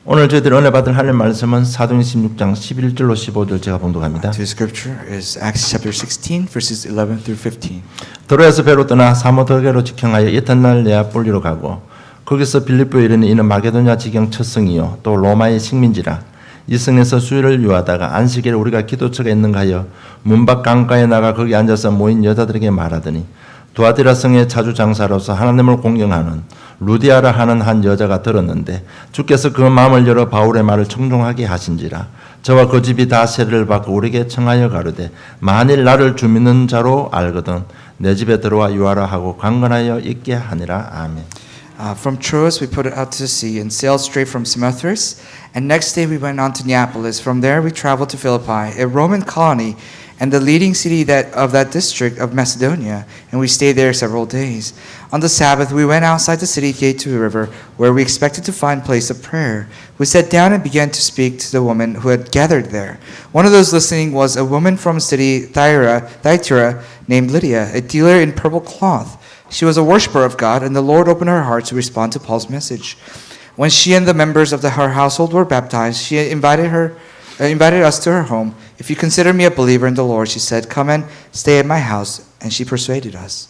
오늘 저희들 은혜 받을 하나님 말씀은 사도행전 16장 11절로 15절 제가 봉독합니다. Today's scripture is Acts chapter 16 verses 11 through 15. 도로에서 배로 떠나 사모도게로 직행하여 이튿날 네아폴리로 가고 거기서 빌립보에 이르니 이는 마게도냐 지경 첫성이요 또 로마의 식민지라. 이 성에서 수요일을 유하다가 안식일에 우리가 기도처가 있는가 하여 문밖 강가에 나가 거기 앉아서 모인 여자들에게 말하더니 두아디라 성의 자주 장사로서 하나님을 공경하는 루디아라 하는 한 여자가 들었는데 주께서 그 마음을 열어 바울의 말을 청종하게 하신지라. 저와 그 집이 다 세례를 받고 우리에게 청하여 가르되 만일 나를 주 믿는 자로 알거든 내 집에 들어와 유하라 하고 강건하여 있게 하니라. 아멘. From Troas we put it out to sea and sailed straight from Samothrace, and next day we went on to Neapolis. From there we traveled to Philippi, a Roman colony and the leading city of that district of Macedonia, and we stayed there several days. On the Sabbath we went outside the city gate to the river, where we expected to find place of prayer. We sat down and began to speak to the women who had gathered there. One of those listening was a woman from the city Thyatira named Lydia, a dealer in purple cloth. She was a worshiper of God, and the Lord opened her heart to respond to Paul's message. When she and the members of her household were baptized, she invited us to her home. If you consider me a believer in the Lord, she said, come and stay at my house. And she persuaded us.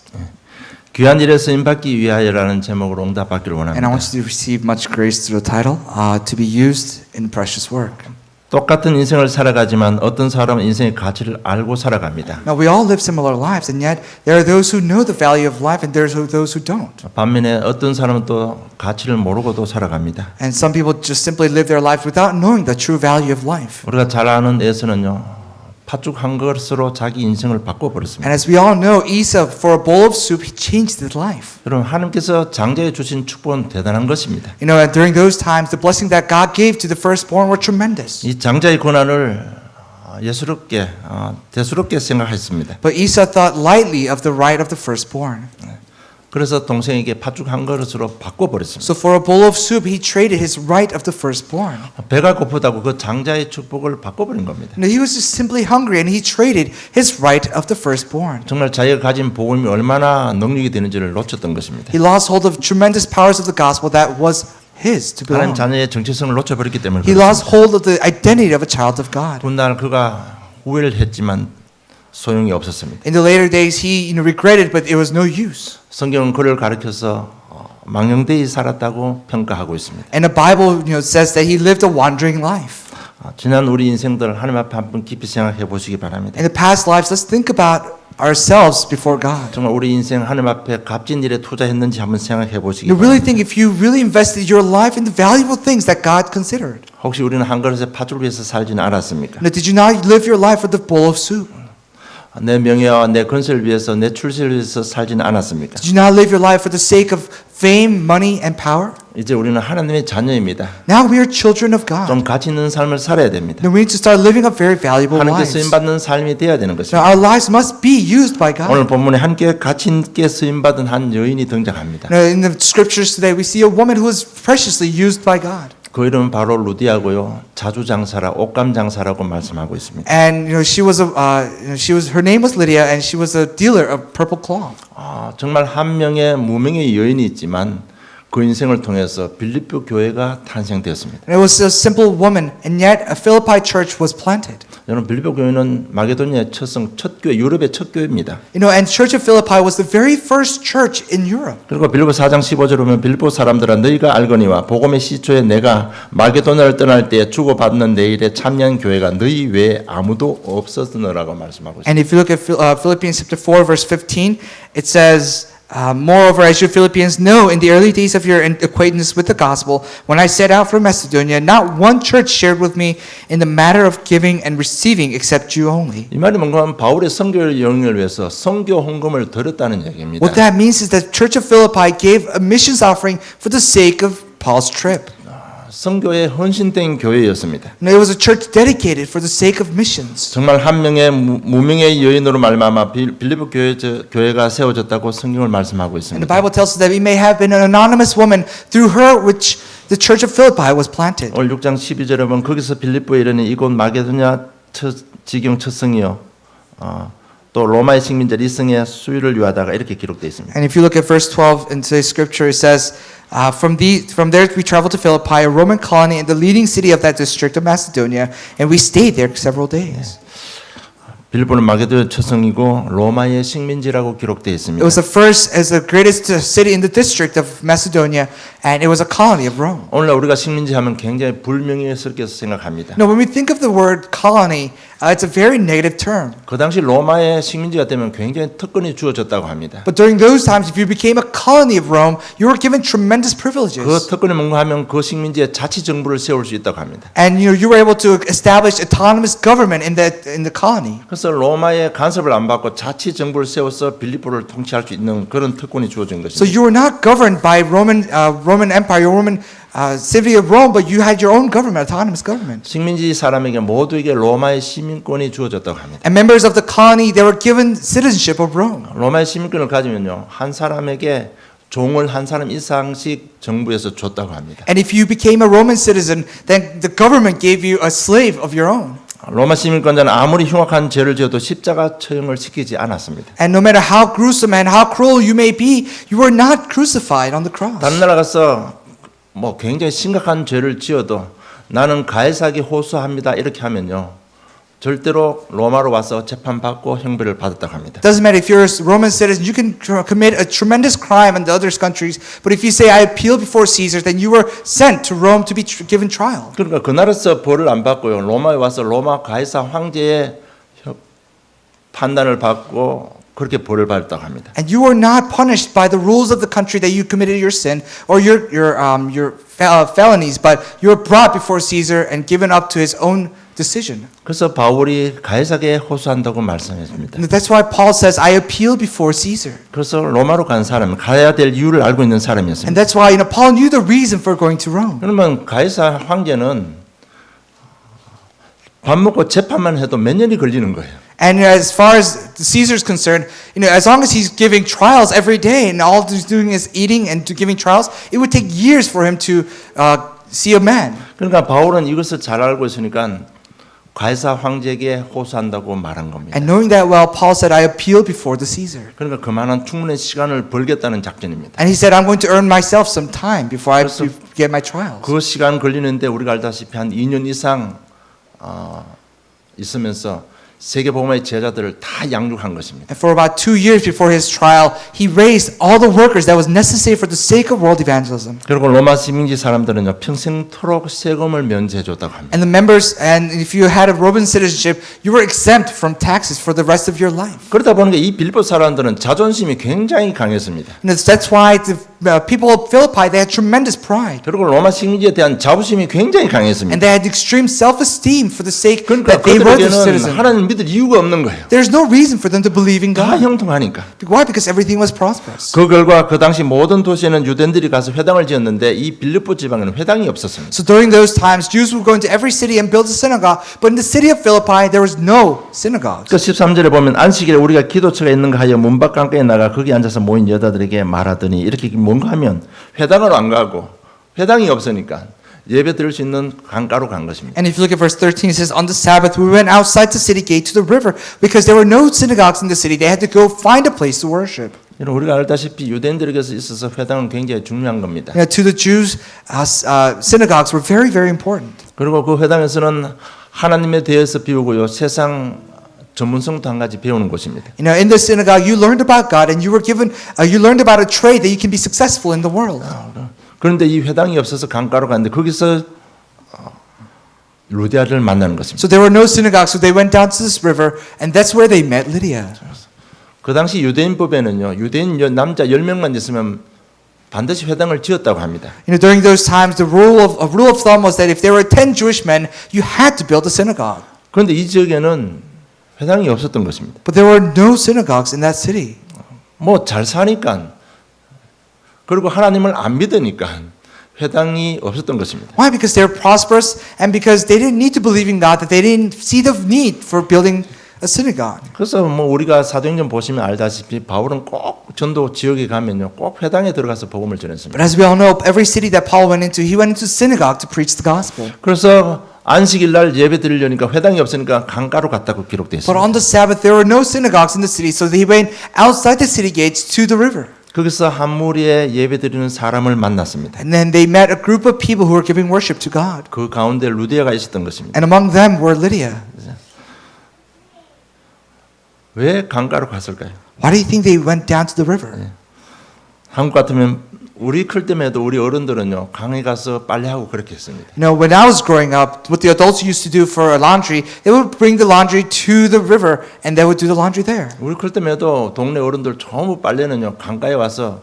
귀한 일에 쓰임 받기 위하여라는 제목으로 응답받기를 And I 원합니다. want you to receive much grace through the title, to be used in precious work. 똑같은 인생을 살아가지만 어떤 사람은 인생의 가치를 알고 살아갑니다. Now we all live similar lives, and yet there are those who know the value of life, and there's those who don't. 반면에 어떤 사람은 또 가치를 모르고도 살아갑니다. And some people just simply live their life without knowing the true value of life. 우리가 잘 아는 에서는요. 팥죽 한 그릇으로 자기 인생을 바꿔버렸습니다. And as we all know, Esau, for a bowl of soup, he changed his life. 여러분 하나님께서 장자에 주신 축복은 대단한 것입니다. You know, and during those times, the blessing that God gave to the firstborn were tremendous. 이 장자의 고난을 대수롭게 생각했습니다. But Esau thought lightly of the right of the firstborn. 그래서 동생에게 팥죽 한 그릇으로 바꿔버렸습니다. So for a bowl of soup, he traded his right of the firstborn. 배가 고프다고 그 장자의 축복을 바꿔버린 겁니다. No, he was just simply hungry, and he traded his right of the firstborn. 정말 자기가 가진 복음이 얼마나 능력이 되는지를 놓쳤던 것입니다. He lost hold of tremendous powers of the gospel that was his to 하나님 belong. 자녀의 정체성을 놓쳐버렸기 때문에 He lost hold of the identity of a child of God. 훗날 그가 후회를 했지만 소용이 없었습니다. In the later days, he regretted, but it was no use. 성경은 그를 가르쳐서 망령되이 살았다고 평가하고 있습니다. And the Bible, says that he lived a wandering life. 지난 우리 인생들 하나님 앞에 한번 깊이 생각해 보시기 바랍니다. In the past lives, let's think about ourselves before God. 정말 우리 인생 하나님 앞에 값진 일에 투자했는지 한번 생각해 보시기 You really 바랍니다. think if you really invested your life in the valuable things that God considered. 혹시 우리는 한 그릇의 팥죽을 위해서 살지는 않았습니까? Now, did you not live your life for the bowl of soup? 내 명예와 내 건설을 위해서 내 출세를 위해서 살지는 않았습니까? Did you not live your life for the sake of fame, money, and power? 이제 우리는 하나님의 자녀입니다. Now we are children of God. 좀 가치 있는 삶을 살아야 됩니다. Now we need to start living a very valuable 하나님께 lives. 쓰임 받는 삶이 되어야 되는 Now 것입니다. our lives must be used by God. 오늘 본문에 함께 가치 있게 쓰임 받은 한 여인이 등장합니다. Now, in the scriptures today, we see a woman who is preciously used by God. 그 이름은 바로 루디아고요. 자주 장사라 옷감 장사라고 말씀하고 있습니다. And her name was Lydia, and she was a dealer of purple cloth. 정말 한 명의 무명의 여인이 있지만 그 인생을 통해서 빌립보 교회가 탄생되었습니다. And it was a simple woman, and yet a Philippi church was planted. 여러분 빌립보 교회는 마게도니아의 첫 교회, 유럽의 첫 교회입니다. And Church of Philippi was the very first church in Europe. 그리고 빌립보 4장 15절에 보면 빌립보 사람들아 너희가 알거니와 복음의 시초에 내가 마게도니아를 떠날 때에 주고받는 내 일에 참여한 교회가 너희 외에 아무도 없었느라고 말씀하고 있습니다. And if you look at Philippians chapter 4, verse 15, it says, moreover, as you Philippians know, in the early days of your acquaintance with the gospel, when I set out from Macedonia, not one church shared with me in the matter of giving and receiving except you only. 이 말이 뭔가 바울의 선교 여행을 위해서 선교 헌금을 드렸다는 얘기입니다. What that means is that Church of Philippi gave a missions offering for the sake of Paul's trip. 선교에 헌신된 교회였습니다. And it was a church dedicated for the sake of missions. 정말 한 명의 무명의 여인으로 말미암아 빌립보 교회가 세워졌다고 성경을 말씀하고 And the 있습니다. Bible tells us that it may have been an anonymous woman through her which the Church of Philippi was planted. 오늘 6장 12절에 보면 거기서 빌립보에 이르니 이곳 마게도냐 지경 첫 성이요 또 로마의 식민지 이성의 수위를 유하다가 이렇게 기록되어 있습니다. And if you look at verse 12 in today's scripture, it says, from there we traveled to Philippi, a Roman colony and the leading city of that district of Macedonia, and we stayed there several days. 빌립보는 마게도냐 초성이고 로마의 식민지라고 기록되어 있습니다. It was the first as the greatest city in the district of Macedonia, and it was a colony of Rome. 오늘날 우리가 식민지 하면 굉장히 불명예스럽게 생각합니다. Now, when we think of the word colony, it's a very negative term. 그 당시 로마의 식민지가 되면 굉장히 특권이 주어졌다고 합니다. But during those times, if you became a colony of Rome, you were given tremendous 그 privileges. 특권이 뭔가 하면 그 식민지에 자치 정부를 세울 수 있다고 합니다. And you were able to establish autonomous government in the colony. 그래서 로마의 간섭을 안 받고 자치 정부를 세워서 빌립보를 통치할 수 있는 그런 특권이 주어진 So 것입니다. you were not governed by Roman Empire, Roman city of Rome, but you had your own government, autonomous government. 식민지 사람에게 모두에게 로마의 시민권이 주어졌다고 합니다. And members of the colony, they were given citizenship of Rome. 로마의 시민권을 가지면요, 한 사람에게 종을 한 사람 이상씩 정부에서 줬다고 합니다. And if you became a Roman citizen, then the government gave you a slave of your own. 로마 시민권자는 아무리 흉악한 죄를 지어도 십자가 처형을 시키지 않았습니다. And no matter how gruesome and how cruel you may be, you were not crucified on the cross. 다른 나라 가서 뭐 굉장히 심각한 죄를 지어도 나는 가해사기 호소합니다 이렇게 하면요, 절대로 로마로 와서 재판받고 형벌을 받았다고 합니다. Doesn't matter if you're a Roman citizen, you can commit a tremendous crime in the other countries, but if you say I appeal before Caesar, then you were sent to Rome to be given trial. 그러니까 그 나라에서 벌을 안 받고요, 로마에 와서 로마 가해사 황제의 판단을 받고 그렇게 벌을 받았다고 합니다. And you were not punished by the rules of the country that you committed your sin or your felonies, but you were brought before Caesar and given up to his own decision. 그래서 바울이 가해사기에 호소한다고 말씀했습니다. And that's why Paul says, I appeal before Caesar. 그래서 로마로 간 사람은 가야 될 이유를 알고 있는 And 사람이었습니다. that's why Paul knew the reason for going to Rome. 그러면 가해사 황제는 밥 먹고 재판만 해도 몇 년이 걸리는 거예요. And as far as Caesar's concerned, as long as he's giving trials every day and all he's doing is eating and giving trials, it would take years for him to see a man. 그러니까 바울은 이것을 잘 알고 있으니까 가해사 황제에게 호소한다고 말한 겁니다. And knowing that well, Paul said, I appeal before the Caesar. 그러니까 그만한 충분한 시간을 벌겠다는 작전입니다. And he said, I'm going to earn myself some time before I 그래서 get my trials. 그 시간 걸리는데 우리가 알다시피 한 2년 이상 있으면서 세계복음의 제자들을 다 양육한 것입니다. And for about 2 years before his trial, he raised all the workers that was necessary for the sake of world evangelism. 그리고 로마 식민지 사람들은요, 평생토록 세금을 면제해 줬다고 합니다. And the members, and if you had a Roman citizenship, you were exempt from taxes for the rest of your life. 그러다 보니까 이 빌립보 사람들은 자존심이 굉장히 강했습니다. And that's why the people of Philippi, they had tremendous pride. 그리고 로마 식민지에 대한 자부심이 굉장히 강했습니다. And they had extreme self-esteem for the sake 그러니까 that they were the 그들에게는 citizen. 하나님 믿을 이유가 없는 거예요. There's no reason for them to believe in 다 God. 형통하니까. Why? Because everything was prosperous. 그 결과 그 당시 모든 도시에는 유대인들이 가서 회당을 지었는데 이 빌립보 지방에는 회당이 없었습니다. So during those times, Jews would go into every city and build a synagogue, but in the city of Philippi, there was no synagogues. 그 13절에 보면 안식일에 우리가 기도처가 있는가 하여 문밖 강가에 나가 거기 앉아서 모인 여자들에게 말하더니 이렇게 뭔가 하면 회당으로 안 가고 회당이 없으니까 예배 드릴 수 있는 강가로 간 것입니다. And if you look at verse 13, it says, On the Sabbath, we went outside the city gate to the river because there were no synagogues in the city. They had to go find a place to worship. 여러분 우리가 알다시피 유대인들에게서 있어서 회당은 굉장히 중요한 겁니다. To the Jews, synagogues were very, very important. 그리고 그 회당에서는 하나님에 대해서 배우고요, 세상 전문성도 한 가지 배우는 곳입니다. In the synagogue, you learned about God, and you were given, you learned about a trade that you can be successful in the world. 그런데 이 회당이 없어서 강가로 갔는데 거기서 루디아를 만나는 것입니다. So there were no synagogues, so they went down to this river, and that's where they met Lydia. 그 당시 유대인법에는요, 유대인 남자 10명만 있으면 반드시 회당을 지었다고 합니다. During those times, the rule of thumb was that if there were 10 Jewish men, you had to build a synagogue. 그런데 이 지역에는 회당이 없었던 것입니다. But there were no synagogues in that city. 뭐 잘 사니까, 그리고 하나님을 안 믿으니까 회당이 없었던 것입니다. Why? Because they were prosperous and because they didn't need to believe in God, that they didn't see the need for building a synagogue. 그래서 뭐 우리가 사도행전 보시면 알다시피 바울은 꼭 전도 지역에 가면요, 꼭 회당에 들어가서 복음을 전했습니다. But as we all know, every city that Paul went into, he went into synagogue to preach the gospel. 그래서 안식일 날 예배 드리려니까 회당이 없으니까 강가로 갔다고 기록되어 But 있습니다. on the Sabbath, there were no synagogues in the city, so they went outside the city gates to the river. 거기서 한 무리의 예배 드리는 사람을 만났습니다. And then they met a group of people who were giving worship to God. 그 가운데 루디아가 있었던 것입니다. And among them were Lydia. 왜 강가로 갔을까요? Why do you think they went down to the river? 한국 같으면 우리 클 때만 해도 우리 어른들은요 강에 가서 빨래하고 그렇게 했습니다. You know, when I was growing up, what the adults used to do for laundry, they would bring the laundry to the river and they would do the laundry there. 우리 클 때만 해도 동네 어른들 전부 빨래는요 강가에 와서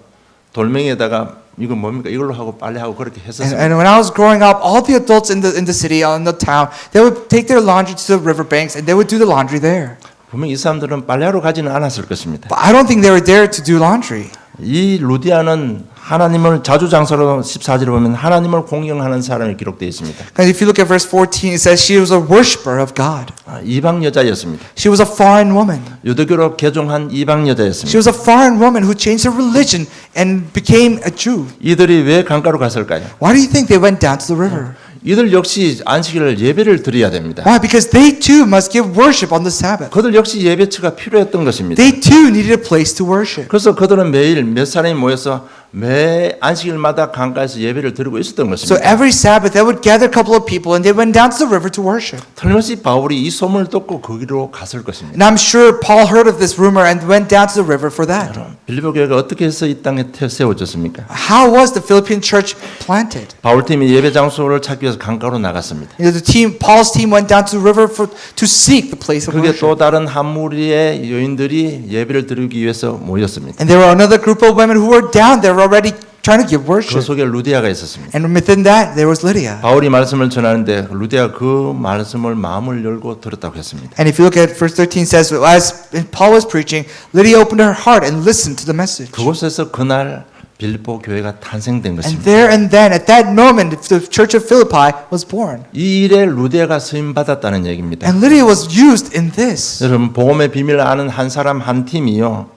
돌멩이에다가 이거 뭡니까 이걸로 하고 빨래하고 그렇게 했었습니다. And when I was growing up, all the adults in the city, in the town, they would take their laundry to the river banks and they would do the laundry there. 분명 이 사람들은 빨래하러 가지는 않았을 것입니다. But I don't think they were there to do laundry. 이 루디아는 하나님을 자주장사로 14절에 보면 하나님을 공경하는 사람이 기록되어 있습니다. Because if you look at verse 14, it says she was a worshiper of God. 이방 여자였습니다. She was a foreign woman. 유대교로 개종한 이방 She 여자였습니다. was a foreign woman who changed her religion and became a Jew. 이들이 왜 강가로 갔을까요? Why do you think they went down to the river? 이들 역시 안식일을 예배를 드려야 됩니다. Why? Because they too must give worship on the Sabbath. 그들 역시 예배처가 필요했던 것입니다. They too needed a place to worship. 그래서 그들은 매일 몇 사람이 모여서 매 안식일마다 강가에서 예배를 드리고 있었던 So 것입니다. every Sabbath they would gather a couple of people and they went down to the river to worship. 틀림없이 바울이 이 소문을 듣고 거기로 갔을 것입니다. And I'm sure Paul heard of this rumor and went down to the river for that. 빌립보 교회가 어떻게 해서 이 땅에 세워졌습니까? How was the Philippine church planted? 바울팀이 예배 장소를 찾기 위해서 강가로 나갔습니다. You know, Paul's team went down to the river to seek the place of 그게 worship. 또 다른 한 무리의 여인들이 예배를 드리기 위해서 모였습니다. And there were another group of women who were down there already trying to give 그 worship. 속에 루디아가 있었습니다. And within that there was Lydia. 바울이 말씀을 전하는데 루디아가 그 말씀을 마음을 열고 들었다고 했습니다. And if you look at verse 13 says, as Paul was preaching, Lydia opened her heart and listened to the message. 그곳에서 그날 빌립보 교회가 탄생된 And 것입니다. there and then, at that moment, the church of Philippi was born. 이 일에 루디아가 쓰임 받았다는 얘기입니다. And Lydia was used in this. 여러분 복음의 비밀을 아는 한 사람 한 팀이요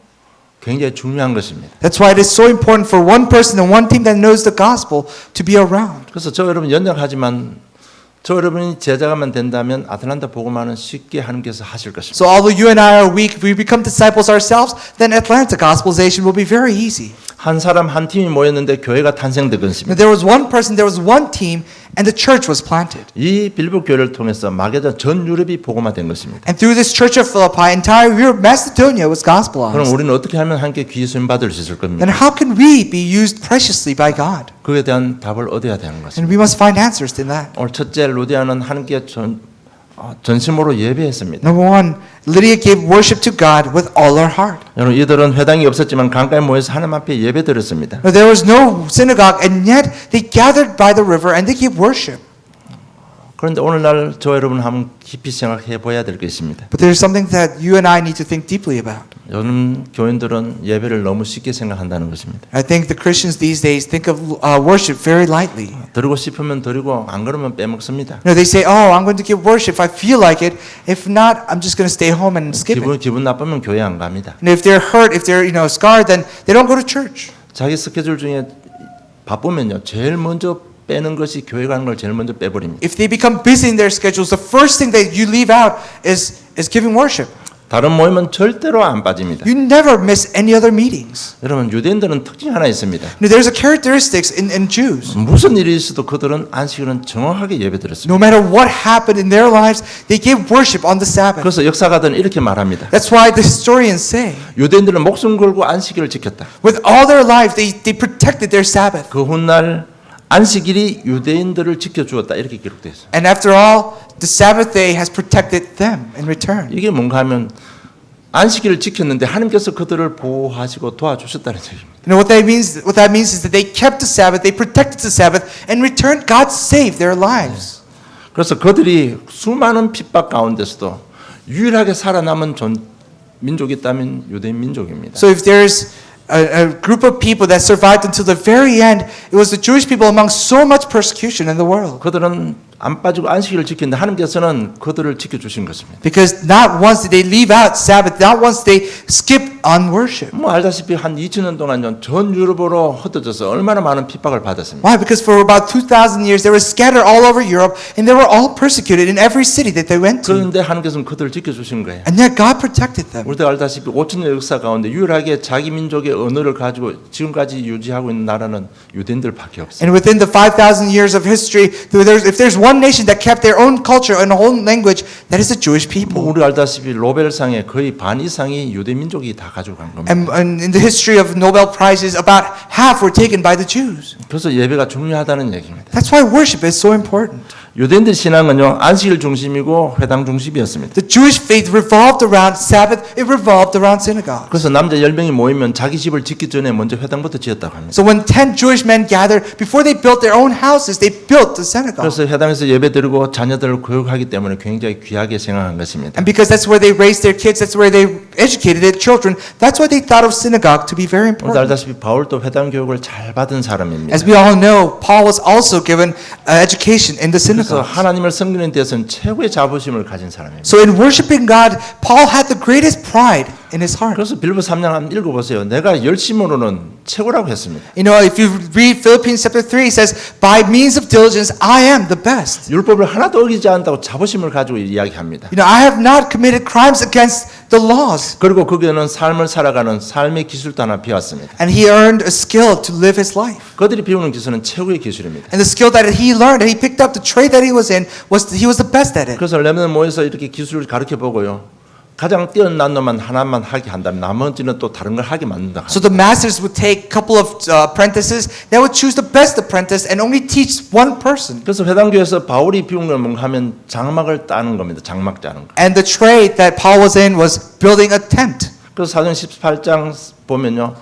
굉장히 중요한 것입니다. That's why it is so important for one person and one team that knows the gospel to be around. 그래서 저 여러분 연약하지만 저 여러분이 제자가만 된다면 아틀란타 복음화는 쉽게 하나님께서 하실 것입니다. So although you and I are weak, if we become disciples ourselves, then Atlanta gospelization will be very easy. 한 사람 한 팀이 모였는데 교회가 탄생된 Now, 것입니다. there was one person, there was one team, and the church was planted. 이 빌립보 교회를 통해서 마게도냐 전 유럽이 복음화된 것입니다. And through this church of Philippi, entire Europe, Macedonia was 그럼 gospelized. 우리는 어떻게 하면 함께 귀히 쓰임 받을 수 있을 겁니까? Then how can we be used preciously by God? 그에 대한 답을 얻어야 되는 것입니다. And we must find answers in that. 오늘 첫째 루디아는 하나님께 전심으로 예배했습니다. Number one, Lydia gave worship to God with all her heart. 여러분 이들은 회당이 없었지만 강가에 모여서 하나님 앞에 예배드렸습니다. Now, there was no synagogue, and yet they gathered by the river and they gave worship. 그런데 오늘날 저 여러분 한번 깊이 생각해 보아야 될 게 있습니다. But there's something that you and I need to think deeply about. 요즘 교인들은 예배를 너무 쉽게 생각한다는 것입니다. I think the Christians these days think of worship very lightly. 드리고 싶으면 드리고 안 그러면 빼먹습니다. You know, they say, "Oh, I'm going to give worship if I feel like it. If not, I'm just going to stay home and skip it." 기분 나쁘면 교회 안 갑니다. And if they're hurt, if they're scarred, then they don't go to church. 자기 스케줄 중에 바쁘면요 제일 먼저 빼는 것이 교회 가는 걸 제일 먼저 빼버립니다. If they become busy in their schedules, the first thing that you leave out is giving worship. 다른 모임은 절대로 안 빠집니다. You never miss any other meetings. 여러분 유대인들은 특징이 하나 있습니다. Now, there's a characteristics in Jews. 무슨 일이 있어도 그들은 안식일은 정확하게 예배드렸습니다. No matter what happened in their lives, they gave worship on the Sabbath. 그래서 역사가들은 이렇게 말합니다. That's why the historians say, 유대인들은 목숨 걸고 안식일을 지켰다. with all their lives, they protected their Sabbath. 그 훗날 안식일이 유대인들을 지켜주었다 이렇게 기록되어 있어요. And after all, the Sabbath day has protected them in return. 이게 뭔가 하면 안식일을 지켰는데 하나님께서 그들을 보호하시고 도와주셨다는 얘기입니다. You know what that means? What that means is that they kept the Sabbath, they protected the Sabbath, and in return, God saved their lives. 그래서 그들이 수많은 핍박 가운데서도 유일하게 살아남은 민족이 있다면 유대인 민족입니다. So if there's a group of people that survived until the very end, it was the Jewish people among so much persecution in the world. 그들은 안 빠지고 안식일을 지키는데 하나님께서는 그들을 지켜주신 것입니다. Because not once did they leave out Sabbath, not once did they skip on worship. 뭐 알다시피 한 2000년 동안 전 유럽으로 흩어져서 얼마나 많은 핍박을 받았습니다. Why? Because for about 2,000 years they were scattered all over Europe and they were all persecuted in every city that they went to. 그런데 하나님께서는 그들을 지켜주신 거예요. And yet God protected them. 우리도 알다시피 5천년 역사 가운데 유일하게 자기 민족의 언어를 가지고 지금까지 유지하고 있는 나라는 유대인들밖에 없어요. And within the 5,000 years of history, if there's one nation that kept their own culture and own language, that is the Jewish 뭐 people. 우리 알다시피 노벨상의 거의 반 이상이 유대 민족이 다 가져간 겁니다. And in the history of Nobel Prizes, about half were taken by the Jews. 그래서 예배가 중요하다는 얘기입니다. That's why worship is so important. 유대인들 신앙은요 안식일 중심이고 회당 중심이었습니다. The Jewish faith revolved around Sabbath, it revolved around synagogue. 그래서 남자 10명이 모이면 자기 집을 짓기 전에 먼저 회당부터 지었다고 합니다. So when 10 Jewish men gathered, before they built their own houses, they built the synagogue. 그래서 회당에서 예배드리고 자녀들을 교육하기 때문에 굉장히 귀하게 생각한 것입니다. And because that's where they raised their kids, that's where they educated their children, that's why they thought of synagogue to be very 우리도 important. 알다시피 바울도 회당 교육을 잘 받은 사람입니다. As we all know, Paul was also given education in the 그래서 synagogue. 하나님을 섬기는 데서는 최고의 자부심을 가진 사람입니다. So in worshiping God, Paul had the greatest pride in his heart. 그래서 빌립보 3장 한번 읽어보세요. 내가 열심으로는 최고라고 했습니다. You know, if you read Philippians chapter 3, it says, by means of diligence, I am the best. 율법을 하나도 어기지 않다고 자부심을 가지고 이야기합니다. You know, I have not committed crimes against the laws. 그리고 거기에는 삶을 살아가는 삶의 기술도 하나 배웠습니다. And he earned a skill to live his life. 그들이 배우는 기술은 최고의 기술입니다. And the skill that he learned, that he picked up, the trade that he was in, he was the best at it. 그래서 레몬 모여서 이렇게 기술을 가르쳐 보고요. 가장 뛰어난 놈만 하나만 하게 한다면 나머지는 또 다른 걸 하게 만든다. So the masters would take a couple of apprentices, they would choose the best apprentice and only teach one person. 그래서 회당교에서 바울이 비운 걸 뭔가 하면 장막을 따는 겁니다. 장막 짜는 거. And the trade that Paul was in was building a tent. 그래서 사도행 18장 보면요.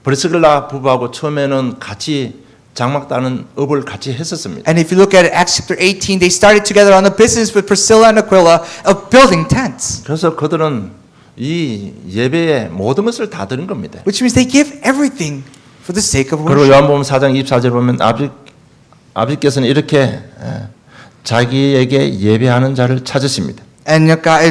브리스길라 부부하고 처음에는 같이 장막 따는 업을 같이 했었습니다. And if you look at Acts chapter 18, they started together on a business with Priscilla and Aquila of building tents. 그래서 그들은 이 예배에 모든 것을 다 드린 겁니다. Which means they give everything for the sake of 그리고 worship. 요한복음 4장 24절 보면 아버지께서는 이렇게 자기에게 예배하는 자를 찾으십니다. And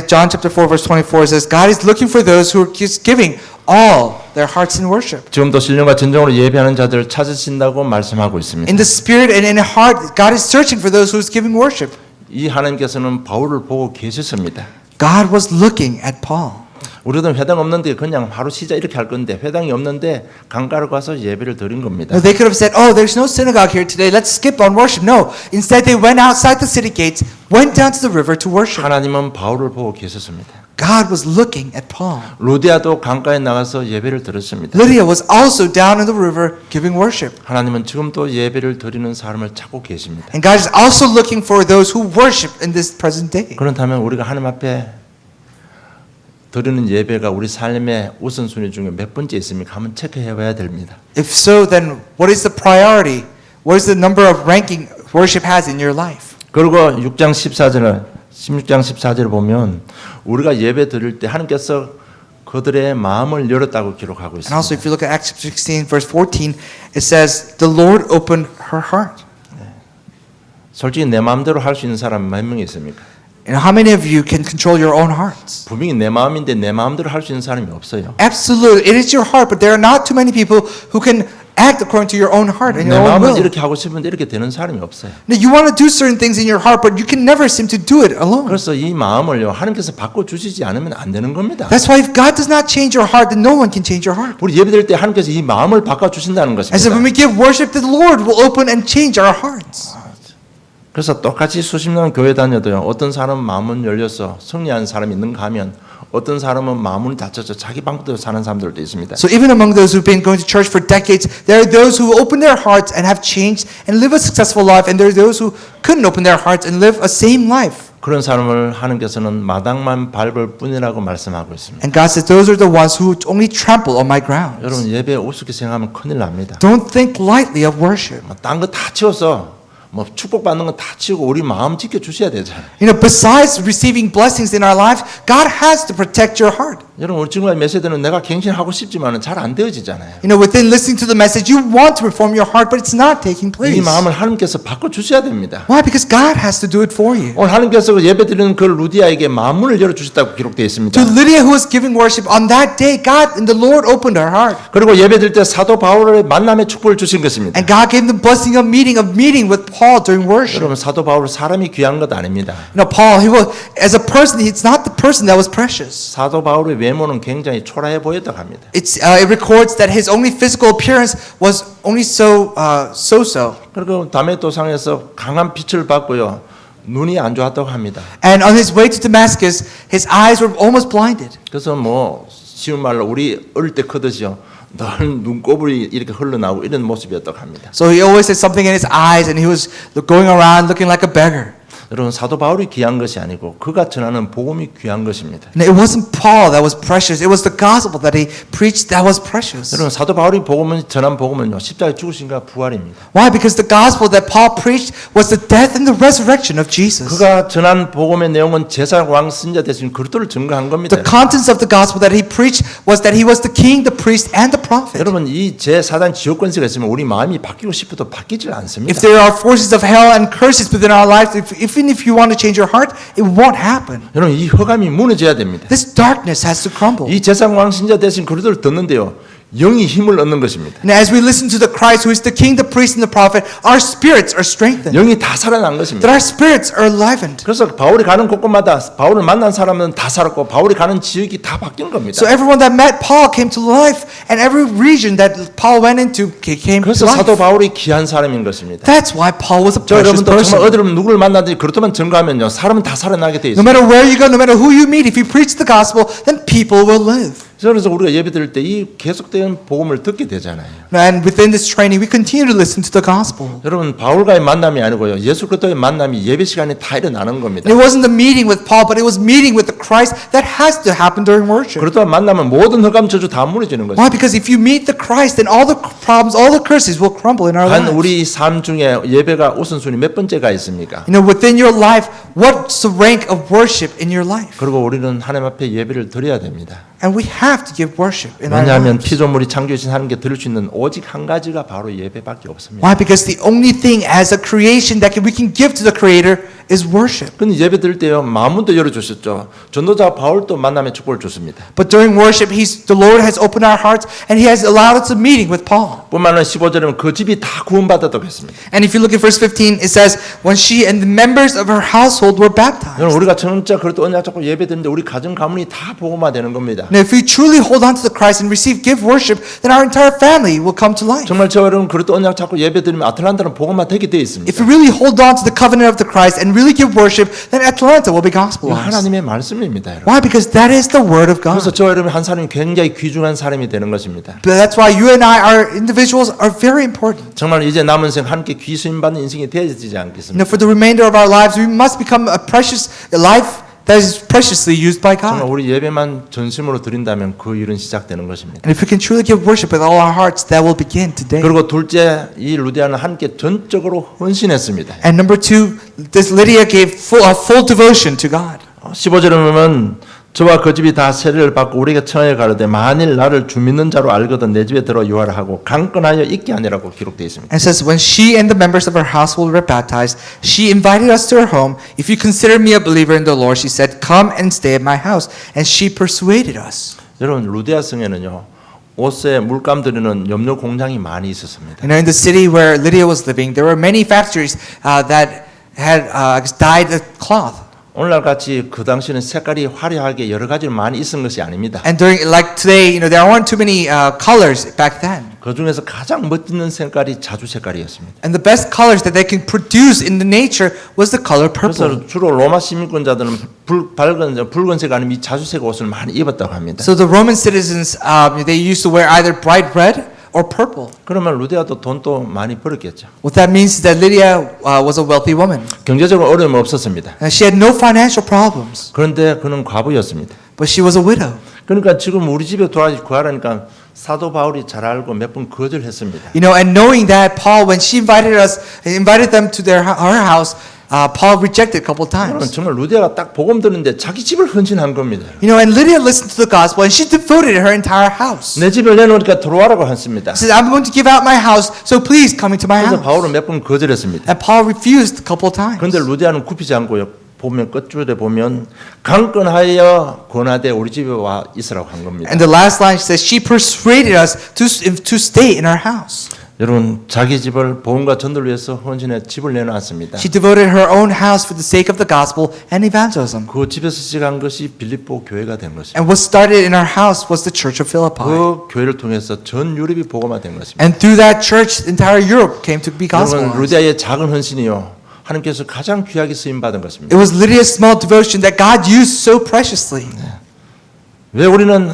John chapter 4 verse 24 says, God is looking for those who are just giving all their hearts in worship. 지금도 신령과 진정으로 예배하는 자들을 찾으신다고 말씀하고 있습니다. In the spirit and in the heart, God is searching for those who is giving worship. 이 하나님께서는 바울을 보고 계셨습니다. God was looking at Paul. 우리는 회당 없는데 그냥 바로 시작 이렇게 할 건데 회당이 없는데 강가로 가서 예배를 드린 겁니다. They could have said, oh, there's no synagogue here today, let's skip on worship. No, instead they went outside the city gates, went down to the river to worship. 하나님은 바울을 보고 계셨습니다. God was looking at Paul. 루디아도 강가에 나가서 예배를 드렸습니다. Lydia was also down in the river giving worship. 하나님은 지금도 예배를 드리는 사람을 찾고 계십니다. And God is also looking for those who worship in this present day. 그렇다면 우리가 하나님 앞에 드리는 예배가 우리 삶의 우선순위 중에 몇 번째 있습니까? 한번 체크해 봐야 됩니다. If so, then what is the priority? What is the number of ranking worship has in your life? 그리고 16장 14절을 보면 우리가 예배 드릴 때 하나님께서 그들의 마음을 열었다고 기록하고 And also, 있습니다. if you look at Acts 16, verse 14, it says, the Lord opened her heart. 솔직히 내 마음대로 할 수 있는 사람 몇 명이 있습니까? And how many of you can control your own hearts? 분명히 내 마음인데 내 마음대로 할 수 있는 사람이 없어요. Absolutely, it is your heart, but there are not too many people who can act according to your own heart and 내 your own 마음은 will. 이렇게 하고 싶은데 이렇게 되는 사람이 없어요. Now, you want to do certain things in your heart, but you can never seem to do it alone. 그래서 이 마음을요 하나님께서 바꿔주시지 않으면 안 되는 겁니다. That's why if God does not change your heart, then no one can change your heart. 우리 예배드릴 때 하나님께서 이 마음을 바꿔주신다는 And so when 것입니다. we give worship, the Lord will open and change our hearts. 그래서 똑같이 수십 년 교회 다녀도요 어떤 사람은 마음은 열려서 승리하는 사람이 있는가 하면 어떤 사람은 마음은 닫혀서 자기 방법대로 사는 사람들도 있습니다. So even among those who've been going to church for decades, there are those who open their hearts and have changed and live a successful life, and there are those who couldn't open their hearts and live a same life. 그런 사람을 하나님께서는 마당만 밟을 뿐이라고 말씀하고 있습니다. And God says, those are the ones who only trample on my ground. 여러분 예배 우습게 생각하면 큰일 납니다. Don't think lightly of worship. 딴 거 다 치워서 뭐 축복받는 건 다 치우고 우리 마음 지켜주셔야 되잖아요. You know, besides receiving blessings in our life, God has to protect your heart. 여러분, 우리 지금까지 메시지는 내가 갱신하고 싶지만은 잘 안 되어지잖아요. You know, within listening to the message, you want to reform your heart, but it's not taking place. 이 마음을 하나님께서 바꿔 주셔야 됩니다. Why? Because God has to do it for you. 오늘 하나님께서 예배드리는 그 루디아에게 마음문을 열어 주셨다고 기록되어 있습니다. To Lydia, who was giving worship on that day, God and the Lord opened her heart, 그리고 예배드릴 때 사도 바울의 만남의 축복을 주신 것입니다. and God gave them blessing of meeting with Paul during worship. 여러분, 사도 바울 사람이 귀한 것 아닙니다. You know, Paul, he was as a person, it's not the person that was precious. 사도 바울의 외모는 굉장히 초라해 보였다고 합니다. It records that his only physical appearance was only so. 그리고 다메토상에서 강한 빛을 받고요, 눈이 안 좋았다고 합니다. And on his way to Damascus, his eyes were almost blinded. 그래서 뭐 쉬운 말로 우리 어릴 때 크듯이요, 늘 눈꺼풀이 이렇게 흘러나오고 이런 모습이었다고 합니다. So he always had something in his eyes, and he was going around looking like a beggar. 여러분, 사도 바울이 귀한 것이 아니고 그가 전하는 복음이 귀한 것입니다. And it wasn't Paul that was precious; it was the gospel that he preached that was precious. 여러분, 사도 바울이 전한 복음은요, 십자가에 죽으신가 부활입니다. Why? Because the gospel that Paul preached was the death and the resurrection of Jesus. 그가 전한 복음의 내용은 제사 왕 선지자 되신 그리스도를 증거한 겁니다. The contents of the gospel that he preached was that he was the king, the priest, and the prophet. 여러분, 이 제사단 지옥 권세가 있으면 우리 마음이 바뀌고 싶어도 바뀌질 않습니다. If there are forces of hell and curses within our lives, even if you want to change your heart, it won't happen. 여러분, 이 허감이 무너져야 됩니다. This darkness has to crumble. 이 제사 왕 선지자 되신 그리스도를 듣는데요, 영이 힘을 얻는 것입니다. And as we listen to the Christ, who is the king, the priest, and the prophet, our spirits are strengthened. 영이 다 살아난 That 것입니다. our spirits are enlivened. 그래서 바울이 가는 곳곳마다 바울을 만난 사람은 다 살았고 바울이 가는 지역이 다 바뀐 겁니다. So everyone that met Paul came to life, and every region that Paul went into came to 그래서 사도 life. 바울이 귀한 사람인 것입니다. That's why Paul was a 저 precious 여러분도 정말 person. 어디로 누구를 만나든지 그렇다만 증거하면요, 사람은 다 살아나게 돼 No 있어요. matter where you go, no matter who you meet, if you preach the gospel, then people will live. 그래서 우리가 예배드릴 때 이 계속된 복음을 듣게 되잖아요. And within this training, we continue to listen to the gospel. 여러분, 바울과의 만남이 아니고요, 예수 그리스도의 만남이 예배 시간에 다 일어나는 겁니다. And it wasn't the meeting with Paul, but it was meeting with the Christ that has to happen during worship. 그리스도와 만나면 모든 흑암 저주 다 무너지는 거죠. Why? Because if you meet the Christ, then all the problems, all the curses will crumble in our 한 lives. 우리 삶 중에 예배가 우선순위 몇 번째가 있습니까? You know, within your life, what's the rank of worship in your life? 그리고 우리는 하나님 앞에 예배를 드려야 됩니다. And we have to give worship in our 왜냐하면 lives. 피조물이 창조주신 하나님께 드릴 수 있는 오직 한 가지가 바로 예배밖에 없습니다. Why? Because the only thing as a creation that we can give to the Creator is worship. 근데 예배 드릴 때요, 마음문도 열어주셨죠. 전도자 바울도 만남의 축복을 줬습니다. But during worship, the Lord has opened our hearts, and He has allowed us a meeting with Paul. 뿐만 아니라 15절에는 그 집이 다 구원받았다고 했습니다. And if you look at verse 15, it says, when she and the members of her household were baptized. 여러분, 우리가 진짜 그래도 언약 잡고 예배 드리는데 우리 가정 가문이 다 복음화되는 겁니다. Now, if we truly hold on to the Christ and give worship, then our entire family will come to life. 정말 저 여러분 그래도 언약 잡고 예배 드리면 아틀란타는 복음화되게 되어 있습니다. If we really hold on to the covenant of the Christ and really give worship, then Atlanta will be 이거 gospelized. 하나님의 말씀입니다, 여러분. Why? Because that is the word of 그래서 God. 저 여러분 한 사람이 굉장히 귀중한 사람이 되는 것입니다. But that's why you and I, our individuals, are very important. 정말 이제 남은 생 함께 귀수임 받는 인생이 되어지지 You know, 않겠습니까? for the remainder of our lives, we must become a precious life that is preciously used by 정말 God. 우리 예배만 전심으로 드린다면 그 일은 시작되는 것입니다. And if we can truly give worship with all our hearts, that will begin today. 그리고 둘째, 이 루디아는 함께 전적으로 헌신했습니다. And number two, this Lydia gave full devotion to God. 15절에 보면 저와 그 집이 다 세례를 받고 우리에게 청하여 가로되 만일 나를 주 믿는 자로 알거든 내 집에 들어 유하라 하고 강권하여 있게 하니라고 기록되어 있습니다. And it says, when she and the members of her household were baptized, she invited us to her home. If you consider me a believer in the Lord, she said, come and stay at my house. And she persuaded us. 여러분, 루디아 성에는요, 옷에 물감 들이는 염료 공장이 많이 있었습니다. You know, in the city where Lydia was living, there were many factories that had dyed the cloth. 오늘날 같이 그 당시는 색깔이 화려하게 여러 가지로 많이 있은 것이 아닙니다. And during, like today, you know, there weren't too many colors back then. 그 중에서 가장 멋있는 색깔이 자주 색깔이었습니다. And the best colors that they can produce in the nature was the color purple. 그래서 주로 로마 시민권자들은 붉은색 아니면 이 자주색 옷을 많이 입었다고 합니다. So the Roman citizens, they used to wear either bright red or purple. 그러면 루디아도 돈도 많이 벌었겠죠. What that means is that Lydia was a wealthy woman. 경제적으로 어려움이 없었습니다. She had no financial problems, 그런데 그는 과부였습니다. but she was a widow. 그러니까 지금 우리 집에 구하라니까 사도 바울이 잘 알고 몇 번 거절했습니다. You know, and knowing that Paul, when she invited them to her house, Paul rejected a couple 그러면 times. 정말 루디아가 딱 복음 듣는데 자기 집을 헌신한 겁니다. You know, and Lydia listened to the gospel and she devoted her entire house. 내 집을 내놓으니까 들어와라고 했습니다. She said, I'm going to give out my house, so please come into my 그래서 house. 바울은 몇 번 거절했습니다. And Paul refused a couple times. 그런데 루디아는 굽히지 않고요. 보면 끝줄에 보면 강권하여 권하되 우리 집에 와 있으라고 한 겁니다. And the last line says, she persuaded us to stay in our house. 여러분 자기 집을 복음과 전도를 위해서 헌신해 집을 내놨습니다. She devoted her own house for the sake of the gospel and evangelism. 그 집에서 시작한 것이 빌립보 교회가 된 것입니다. And what started in our house was the Church of Philippi. 그 교회를 통해서 전 유럽이 복음화된 것입니다. And through that church, entire Europe came to be 여러분 gospelized. 루디아의 작은 헌신이요 하나님께서 가장 귀하게 쓰임 받은 것입니다. It was Lydia's small devotion that God used so preciously. 왜 우리는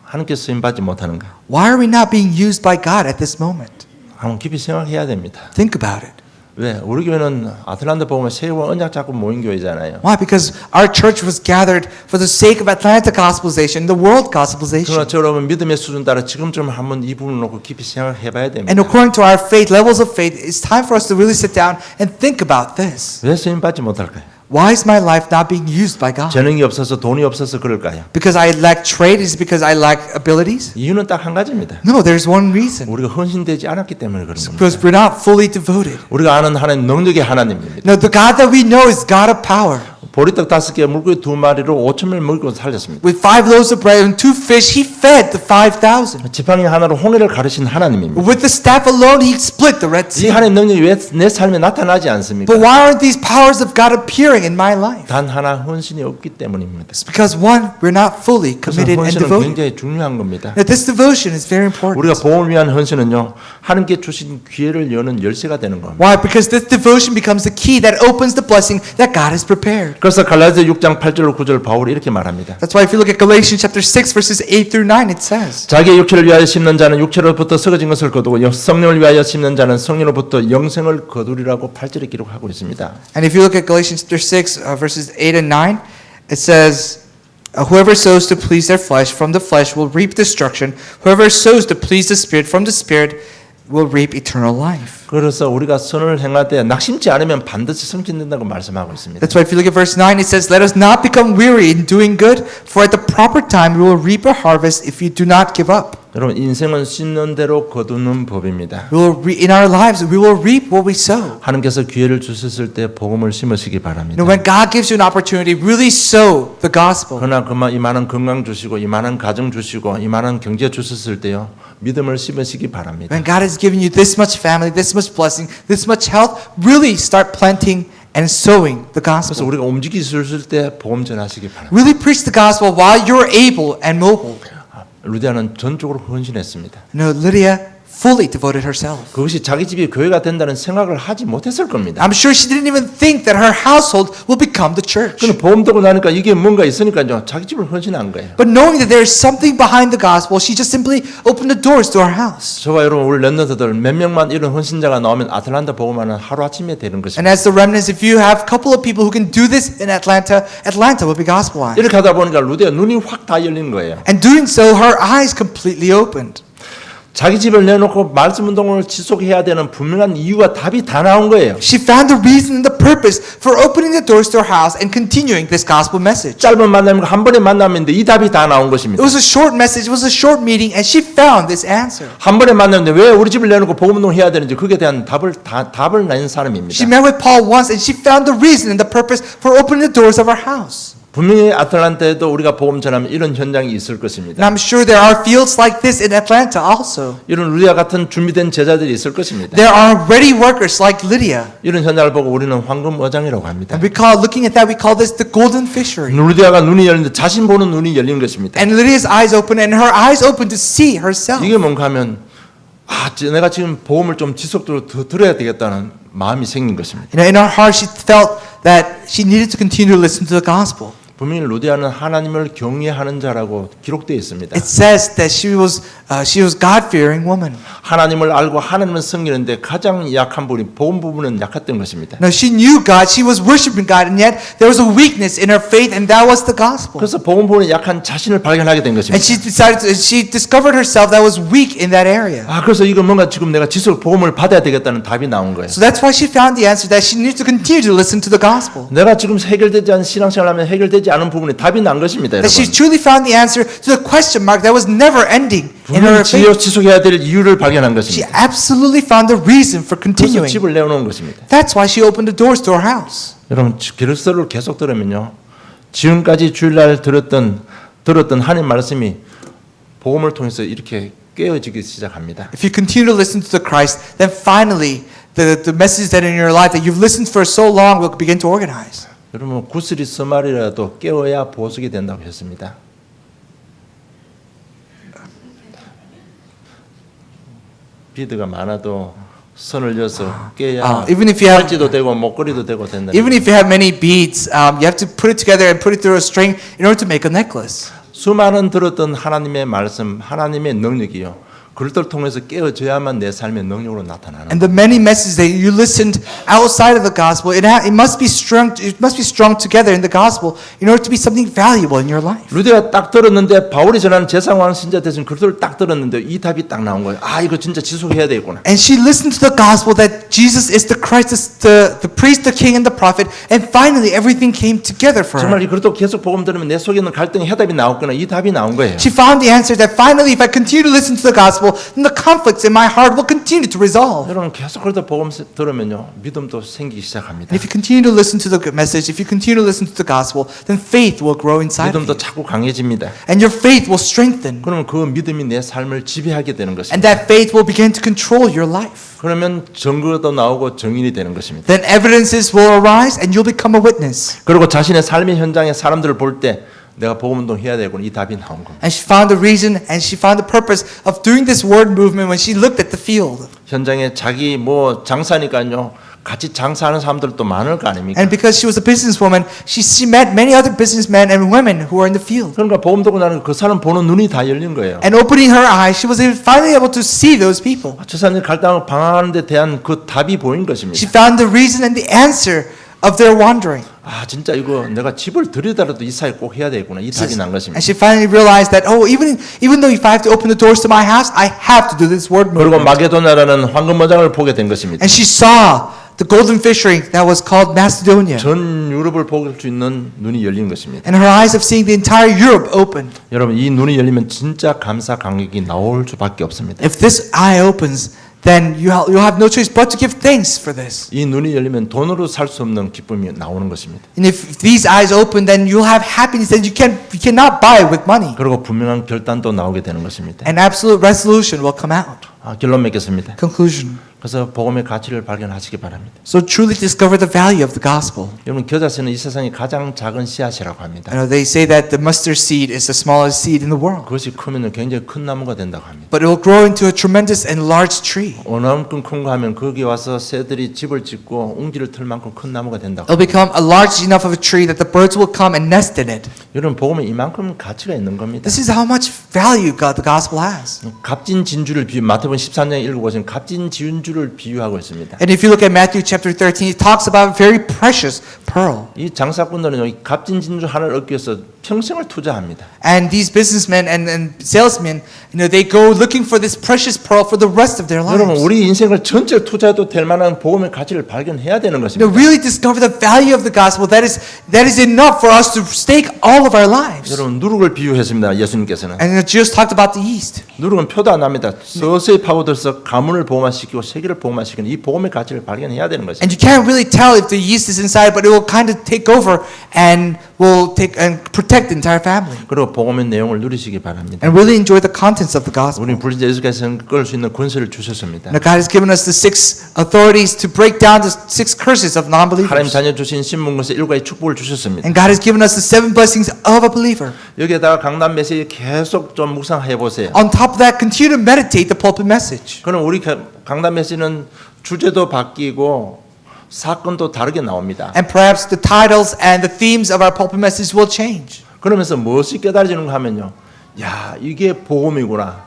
하나님께 쓰임 받지 못하는가? Why are we not being used by God at this moment? 한번 깊이 생각해야 됩니다. Think about it. 왜? 우리 교회는 아틀란타 복음의 세월 언약 잡고 모인 교회잖아요. Why? Because our church was gathered for the sake of Atlanta gospelization, the world gospelization. 그러나 여러분 믿음의 수준 따라 지금쯤 한번 이 부분을 놓고 깊이 생각해봐야 됩니다. And according to our faith, levels of faith, it's time for us to really sit down and think about this. 왜 쓰임 받지 못할까요? Why is my life not being used by God? 재능이 없어서 돈이 없어서 그럴까요? Because I lack trade? Is it because I lack abilities? 이유는 딱 한 가지입니다. No, there's one reason. 우리가 헌신되지 않았기 때문에 그런 겁니다. Because we're not fully devoted. 우리가 아는 하나님 능력의 하나님입니다. No, the God that we know is God of power. 보리떡 5개, 물고기 2마리로 5,000명 먹이고 살렸습니다. With 5 loaves of bread and 2 fish, he fed the 5,000. 지팡이 하나로 홍해를 가르신 하나님입니다. With the staff alone, he split the Red 이 Sea. 하나님 능력이 왜 내 삶에 나타나지 않습니까? But why aren't these powers of God appearing in my life? 단 하나 헌신이 없기 때문입니다. It's because one, we're not fully 그래서 committed and 헌신은 devoted. 굉장히 중요한 겁니다. Now, this devotion is very important. 우리가 복음을 위한 헌신은요, 하나님께 주신 기회를 여는 열쇠가 되는 겁니다. Why? Because this devotion becomes the key that opens the blessing that God has prepared. 그래서 갈라디아 6장 8절 9절 바울이 이렇게 말합니다. That's why if you look at Galatians chapter 6 verses 8 through 9, it says, 자기의 육체를 위하여 심는 자는 육체로부터 썩어진 것을 거두고 성령을 위하여 심는 자는 성령으로부터 영생을 거두리라고 8절에 기록하고 있습니다. and if you look at Galatians chapter 6 verses 8 and 9, it says, whoever sows to please their flesh from the flesh will reap destruction. Whoever sows to please the Spirit from the Spirit will reap eternal life. 그래서 우리가 선을 행할 때 낙심치 않으면 반드시 성취된다고 말씀하고 있습니다. That's why if you look at verse 9, it says, let us not become weary in doing good, for at the proper time we will reap a harvest if you do not give up. 여러분 인생은 심는 대로 거두는 법입니다. In our lives, we will reap what we sow. 하나님께서 기회를 주셨을 때 복음을 심으시기 바랍니다. When God gives you an opportunity, really sow the gospel. 그러나 그만 이만한 건강 주시고 이만한 가정 주시고 이만한 경제 주셨을 때요 믿음을 심으시기 바랍니다. When God has given you this much family, this much blessing, this much health, really start planting and sowing the 그래서 gospel. 우리가 움직일 수 있을 때 복음 전하시기 바랍니다. Really preach the gospel while you're able and mobile. 루디아는 전적으로 헌신했습니다. No, Lydia fully devoted herself. 그것이 자기 집이 교회가 된다는 생각을 하지 못했을 겁니다. I'm sure she didn't even think that her household will become the church. 근데 복음 듣고 나니까 이게 뭔가 있으니까요 자기 집을 헌신한 거예요. But knowing that there is something behind the gospel, she just simply opened the doors to our house. 저와 여러분 우리 랩런트들 몇 명만 이런 헌신자가 나오면 아틀란타 복음화는 하루 아침에 되는 And 것입니다. as the remnants, if you have a couple of people who can do this in Atlanta, Atlanta will be gospelized. 이렇게 하다 보니까 루디아 눈이 확 다 열린 거예요. And doing so, her eyes completely opened. 자기 집을 내놓고 말씀 운동을 지속해야 되는 분명한 이유와 답이 다 나온 거예요. She found the reason and the purpose for opening the doors to her house and continuing this gospel message. 짧은 만남이고 한 번의 만남인데 이 답이 다 나온 It 것입니다. was a short message, it was a short meeting, and she found this answer. 한 번의 만남인데 왜 우리 집을 내놓고 복음 운동 해야 되는지 그에 대한 답을 낸 사람입니다. She met with Paul once and she found the reason and the purpose for opening the doors of her house. 분명히 아틀란타에도 우리가 복음 전하면 이런 현장이 있을 And 것입니다. I'm sure there are fields like this in Atlanta also. 이런 루디아 같은 준비된 제자들이 있을 것입니다. There are ready workers like Lydia. 이런 현장을 보고 우리는 황금어장이라고 합니다. And looking at that, we call this the golden fishery. 루디아가 눈이 열리는데 자신 보는 눈이 열린 것입니다. And Lydia's eyes open and her eyes open to see herself. 이게 뭔가 하면 내가 지금 복음을 좀 지속적으로 더 들어야 되겠다는 마음이 생긴 것입니다. In her heart, she felt that she needed to continue to listen to the gospel. 분명히 루디아는 하나님을 경외하는 자라고 기록되어 있습니다. It says that she was She was God-fearing woman. 하나님을 알고 하나님은 섬기는데 가장 약한 부분이 복음 부분은 약했던 것입니다. Now she knew God, she was worshiping God, and yet there was a weakness in her faith, and that was the gospel. 그래서 복음 부분에 약한 자신을 발견하게 된 것입니다. And she discovered herself that was weak in that area. 아, 그래서 이거 뭔가 지금 내가 지속 복음을 받아야 되겠다는 답이 나온 거예요. So that's why she found the answer that she needs to continue to listen to the gospel. 내가 지금 해결되지 않은 신앙생활하면 해결되지 않은 부분에 답이 난 것입니다, That she 여러분. truly found the answer to the question mark that was never ending in her faith. 지속해야 될 이유를 발견한 She 것입니다. absolutely found the reason for 그래서 continuing. 집을 내어놓은 것입니다. That's why she opened the doors to her house. 여러분 기록서를 계속 들으면요, 지금까지 주일날 들었던 하나님 말씀이 복음을 통해서 이렇게 깨어지기 시작합니다. If you continue to listen to the Christ, then finally the message that in your life that you've listened for so long will begin to organize. 여러분 구슬이 서말이라도 깨어야 보석이 된다고 했습니다. 비드가 많아도 선을 이어서 깨야 even if you have- 팔찌도 되고 목걸이도 되고 된다. Even if you have many beads, you have to put it together and put it through a string in order to make a necklace. 수많은 들었던 하나님의 말씀, 하나님의 능력이요, 그것들 통해서 깨어져야만 내 삶의 능력으로 나타나는. And the many messages that you listened outside of the gospel, it must be strung together in the gospel in order to be something valuable in your life. 루데가 딱 들었는데 바울이 전하는 제사왕 신자 대신 그것을 딱 들었는데 이 답이 딱 나온 거예요. 아, 이거 진짜 지속해야 되겠구나. And she listened to the gospel that Jesus is the Christ, the priest, the king, and the prophet, and finally everything came together for her. 정말 그것도 계속 복음 들으면 내 속에 있는 갈등의 해답이 나왔구나. 이 답이 나온 거예요. She found the answer that finally, if I continue to listen to the gospel, then the conflicts in my heart will continue to resolve. 여러분 계속 그러다 복음 들으면요, 믿음도 생기기 시작합니다. And if you continue to listen to the message, if you continue to listen to the gospel, then faith will grow inside of 믿음도 you. 자꾸 강해집니다. And your faith will strengthen. 그러면 그 믿음이 내 삶을 지배하게 되는 것입니다. And that faith will begin to control your life. 그러면 증거도 나오고 증인이 되는 것입니다. Then evidences will arise and you'll become a witness. 그리고 자신의 삶의 현장에 사람들을 볼 때 내가 복음 운동 해야 되고 이 답이 나온 겁니다. And she found the reason and she found the purpose of doing this word movement when she looked at the field. 현장에 자기 뭐 장사니까요, 같이 장사하는 사람들도 많을 거 아닙니까? And because she was a businesswoman, she met many other businessmen and women who were in the field. 그러니까 복음 듣고 나는 그 사람 보는 눈이 다 열린 거예요. And opening her eyes, she was finally able to see those people. 저 사람이 갈등하고 방황하는 데 대한 그 답이 보인 것입니다. She found the reason and the answer of their wandering. 아, 진짜 이거 내가 집을 들이더라도 이 사회 꼭 해야 되겠구나. 이 답이 난 것입니다. And she finally realized that, even though if I have to open the doors to my house, I have to do this word 그리고 movement. 마게도냐라는 황금어장을 보게 된 것입니다. And she saw the golden fishery that was called Macedonia. 전 유럽을 볼 수 있는 눈이 열린 것입니다. And her eyes of seeing the entire Europe opened. 여러분 이 눈이 열리면 진짜 감사 감격이 나올 수밖에 없습니다. If this eye opens, then you'll have no choice but to give thanks for this. 이 눈이 열리면 돈으로 살 수 없는 기쁨이 나오는 것입니다. And if these eyes open, then you'll have happiness that you cannot buy with money. 그리고 분명한 결단도 나오게 되는 것입니다. And absolute resolution will come out. 결론 맺겠습니다. Conclusion. 그래서 복음의 가치를 발견하시기 바랍니다. So truly discover the value of the gospel. 여러분 겨자씨는 이 세상의 가장 작은 씨앗이라고 합니다. I know they say that the mustard seed is the smallest seed in the world, 그것이 크면 굉장히 큰 나무가 된다고 합니다. but it will grow into a tremendous and large tree. 얼마만큼 큰가 하면 거기 와서 새들이 집을 짓고 웅지를 틀 만큼 큰 나무가 된다고 It'll 합니다. become a large enough of a tree that the birds will come and nest in it. 여러분 복음에 이만큼 가치가 있는 겁니다. This is how much value the gospel has. 값진 진주를 마태복음 13장 읽어보시면 값진 진주를 비유하고 있습니다. And if you look at Matthew chapter 13, it talks about a very precious pearl. 이 장사꾼들은 이 값진 진주 하나를 얻기 위해서 평생을 투자합니다. And these businessmen and salesmen, they go looking for this precious pearl for the rest of their 여러분 lives. 우리 인생을 전체 투자해도 될 만한 복음의 가치를 발견해야 되는 것입니다. Really discover the value of the gospel that is enough for us to stake all of our lives. 여러분 누룩을 비유했습니다. 예수님께서는 And Jesus talked about the yeast. 누룩은 표도 안 납니다. 서서히 파고들어서 가문을 복음화시키고 세계를 복음화시키는 이 복음의 가치를 발견해야 되는 것입니다. And you can't really tell if the yeast is inside, but it will kind of take over and will take and protect the entire family. 그리고 복음의 내용을 누리시기 바랍니다. And really enjoy the contents of the gospel. 우리 불신자 예수께서는 끌 수 있는 권세를 주셨습니다. Now God has given us the 6 authorities to break down the 6 curses of 하나님 non-believers. 자녀 주신 신문에서 일과의 축복을 주셨습니다. And God has given us the 7 blessings of a believer. 여기에다가 강단 메시지 계속 좀 묵상해 보세요. On top of that, continue to meditate the pulpit message. 그럼 우리 강단 메시지는 주제도 바뀌고 사건도 다르게 나옵니다. And perhaps the titles and the themes of our pulpit message will change. 그러면서 무엇이 깨달아지는가 하면요. 야, 이게 복음이구나.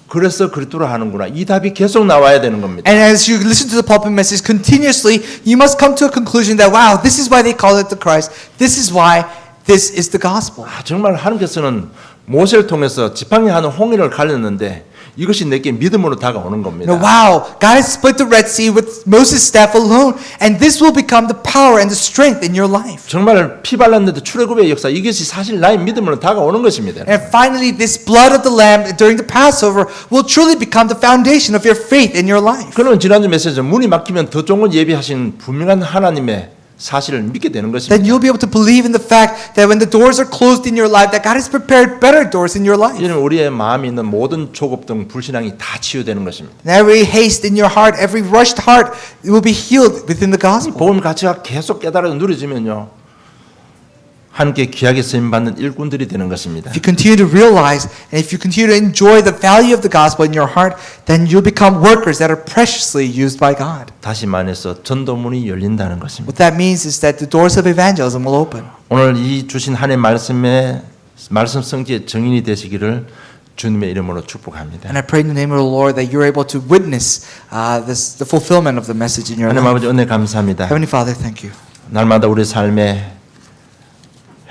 그래서 그리스도로 하는구나. 이 답이 계속 나와야 되는 겁니다. And as you listen to the pulpit message continuously, you must come to a conclusion that, wow, this is why they call it the Christ. This is why this is the gospel. 정말 하나님께서는 모세를 통해서 지팡이 하는 홍해를 갈렸는데 이것이 내게 믿음으로 다가오는 겁니다. Now, wow, God has split the Red Sea with Moses' staff alone, and this will become the power and the strength in your life. 정말 피 발랐는데 출애굽의 역사 이것이 사실 나의 믿음으로 다가오는 것입니다. And finally, this blood of the Lamb during the Passover will truly become the foundation of your faith in your life. 그러면 지난주 메시지 문이 막히면 더 좋은 걸 예비하신 분명한 하나님의 사실을 믿게 되는 것입니다. Then you'll be able to believe in the fact that when the doors are closed in your life, that God has prepared better doors in your life. 이러면 우리의 마음에 있는 모든 조급 등 불신앙이 다 치유되는 것입니다. And every haste in your heart, every rushed heart, it will be healed within the gospel. 복음 가치가 계속 깨달아 누려지면요. 함께 귀하게 쓰임 받는 일꾼들이 되는 것입니다. If you continue to realize and if you continue to enjoy the value of the gospel in your heart, then you'll become workers that are preciously used by God. 다시 말해서 전도문이 열린다는 것입니다. What that means is that the doors of evangelism will open. 오늘 이 주신 한 해 말씀의 말씀 성지의 증인이 되시기를 주님의 이름으로 축복합니다. And I pray in the name of the Lord that you're able to witness the fulfillment of the message in your 하나님 life. 아버지 은혜 감사합니다. Heavenly Father, thank you. 날마다 우리 삶에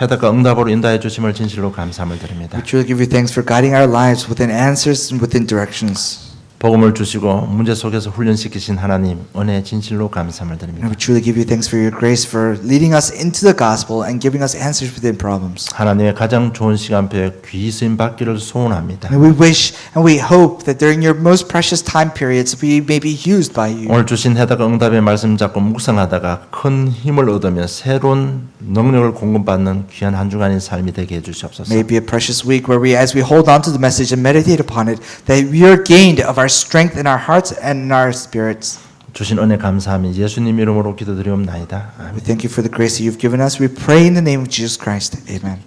해답과 응답으로 인도해 주심을 진실로 감사함을 드립니다. We truly give you thanks for guiding our lives within answers and within directions. 복음을 주시고 문제 속에서 훈련시키신 하나님 은혜 진실로 감사함을 드립니다. And we truly give you thanks for your grace for leading us into the gospel and giving us answers within problems. 하나님의 가장 좋은 시간표에 귀히 쓰임 받기를 소원합니다. And we wish and we hope that during your most precious time periods we may be used by you. 오늘 주신 해답과 응답의 말씀 잡고 묵상하다가 큰 힘을 얻으며 새로운 능력을 공급받는 귀한 한 주간의 삶이 되게 해주시옵소서. May it be a precious week where we, as we hold on to the message and meditate upon it, that we are gained of our strength in our hearts and in our spirits. 주신 은혜 감사하며 예수님 이름으로 기도드리옵나이다. 아멘. We thank you for the grace that you've given us. We pray in the name of Jesus Christ. Amen.